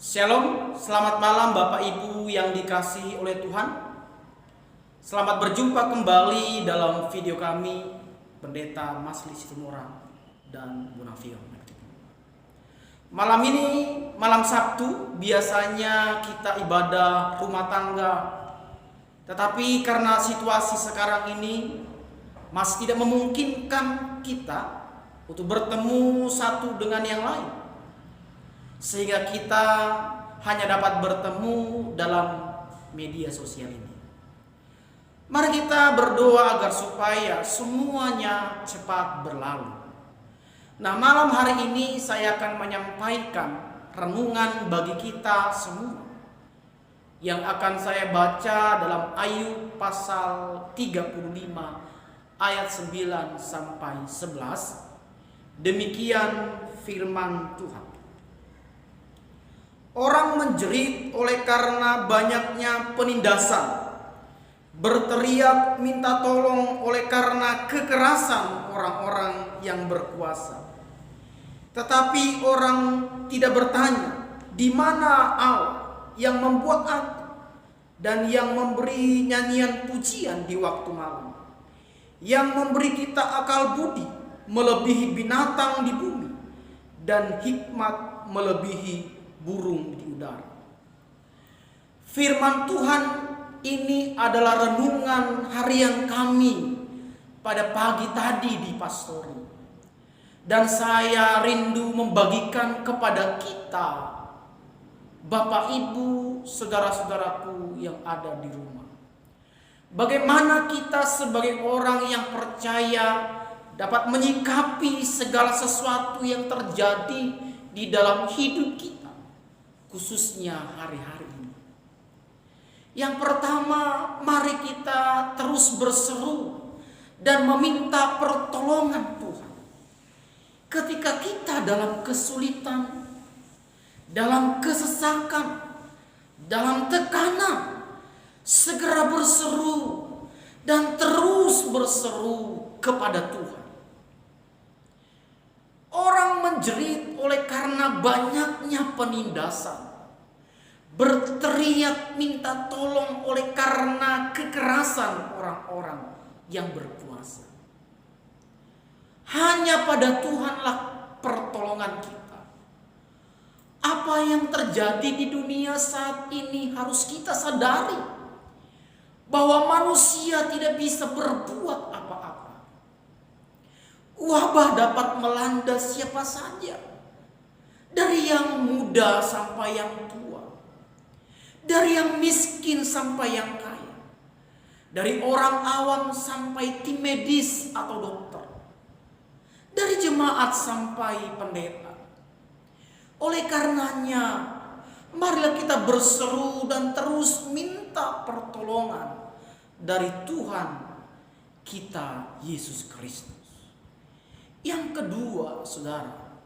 Shalom, selamat malam Bapak Ibu yang dikasihi oleh Tuhan. Selamat berjumpa kembali dalam video kami, Pendeta Masli Situmorang dan Bu Nafion. Malam ini, malam Sabtu, biasanya kita ibadah rumah tangga. Tetapi karena situasi sekarang ini masih tidak memungkinkan kita untuk bertemu satu dengan yang lain, sehingga kita hanya dapat bertemu dalam media sosial ini. Mari kita berdoa agar supaya semuanya cepat berlalu. Nah, malam hari ini saya akan menyampaikan renungan bagi kita semua yang akan saya baca dalam Ayub pasal 35 ayat 9 sampai 11. Demikian firman Tuhan. Orang menjerit oleh karena banyaknya penindasan, berteriak minta tolong oleh karena kekerasan orang-orang yang berkuasa. Tetapi orang tidak bertanya, di mana Allah yang membuat aku dan yang memberi nyanyian pujian di waktu malam, yang memberi kita akal budi melebihi binatang di bumi dan hikmat melebihi burung di udara. Firman Tuhan ini adalah renungan harian kami pada pagi tadi di pastori. Dan saya rindu membagikan kepada kita, Bapak Ibu, saudara-saudaraku yang ada di rumah, bagaimana kita sebagai orang yang percaya dapat menyikapi segala sesuatu yang terjadi di dalam hidup kita, khususnya hari-hari ini. Yang pertama, mari kita terus berseru dan meminta pertolongan Tuhan. Ketika kita dalam kesulitan, dalam kesesakan, dalam tekanan, segera berseru dan terus berseru kepada Tuhan. Orang menjerit oleh karena banyaknya penindasan, berteriak minta tolong oleh karena kekerasan orang-orang yang berkuasa. Hanya pada Tuhanlah pertolongan kita. Apa yang terjadi di dunia saat ini harus kita sadari, bahwa manusia tidak bisa berbuat apa-apa. Wabah dapat melanda siapa saja, dari yang muda sampai yang tua, dari yang miskin sampai yang kaya, dari orang awam sampai tim medis atau dokter, dari jemaat sampai pendeta. Oleh karenanya, marilah kita berseru dan terus minta pertolongan dari Tuhan kita Yesus Kristus. Yang kedua, saudara,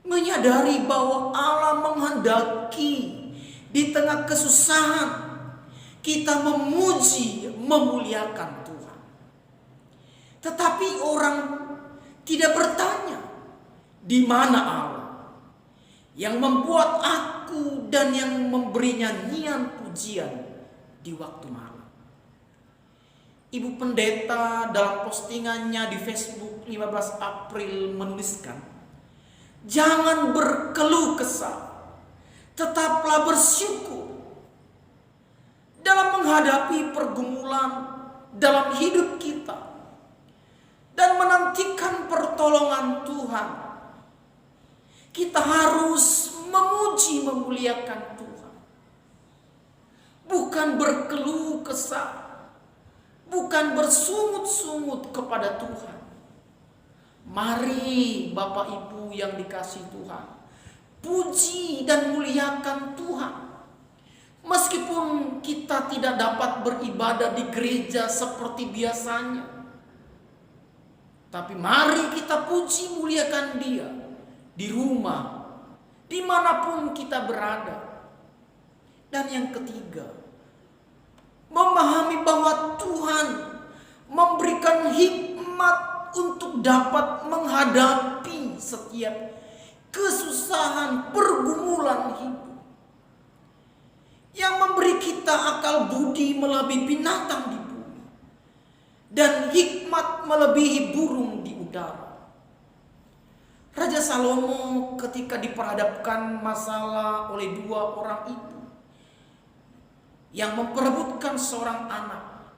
menyadari bahwa Allah menghendaki di tengah kesusahan kita memuji, memuliakan Tuhan. Tetapi orang tidak bertanya, di mana Allah yang membuat aku dan yang memberi nyanyian pujian di waktu malam. Ibu pendeta dalam postingannya di Facebook 15 April menuliskan, jangan berkeluh kesah, tetaplah bersyukur dalam menghadapi pergumulan dalam hidup kita dan menantikan pertolongan Tuhan. Kita harus memuji, memuliakan Tuhan, bukan berkeluh kesah, bukan bersungut-sungut kepada Tuhan. Mari Bapak Ibu yang dikasihi Tuhan, puji dan muliakan Tuhan. Meskipun kita tidak dapat beribadah di gereja seperti biasanya, tapi mari kita puji muliakan Dia di rumah, dimanapun kita berada. Dan yang ketiga, memahami bahwa Tuhan memberikan hikmat untuk dapat menghadapi setiap kesusahan, pergumulan hidup. kita akal budi melebihi binatang di bumi, dan hikmat melebihi burung di udara. Raja Salomo ketika diperhadapkan masalah oleh dua orang ibu yang memperebutkan seorang anak,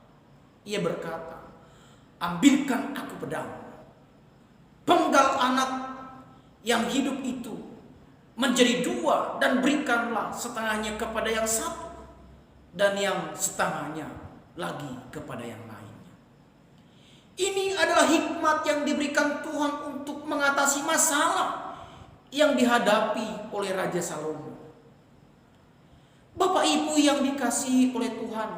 ia berkata, ambilkan aku pedang, penggal anak yang hidup itu menjadi dua, dan berikanlah setengahnya kepada yang satu, dan yang setengahnya lagi kepada yang lainnya. Ini adalah hikmat yang diberikan Tuhan untuk mengatasi masalah yang dihadapi oleh Raja Salomo. Bapak Ibu yang dikasihi oleh Tuhan,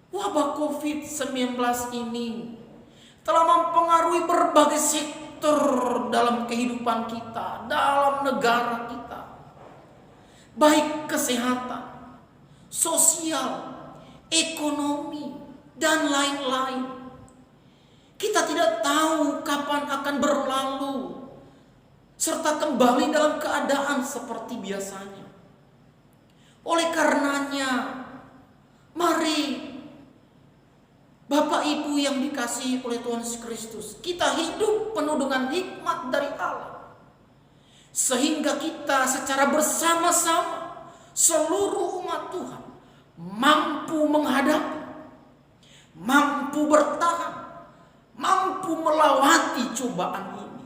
wabah COVID-19 ini telah mempengaruhi berbagai sektor dalam kehidupan kita, dalam negara kita, baik kesehatan, sosial, ekonomi, dan lain-lain. Kita tidak tahu kapan akan berlalu serta kembali dalam keadaan seperti biasanya. Oleh karenanya, mari Bapak Ibu yang dikasihi oleh Tuhan Yesus Kristus, kita hidup penuh dengan hikmat dari Allah, sehingga kita secara bersama-sama seluruh umat Tuhan mampu menghadapi, mampu bertahan, mampu melewati cobaan ini.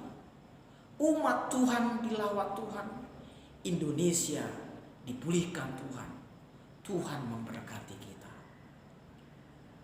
Umat Tuhan dilawat Tuhan, Indonesia dipulihkan Tuhan. Tuhan memberkati.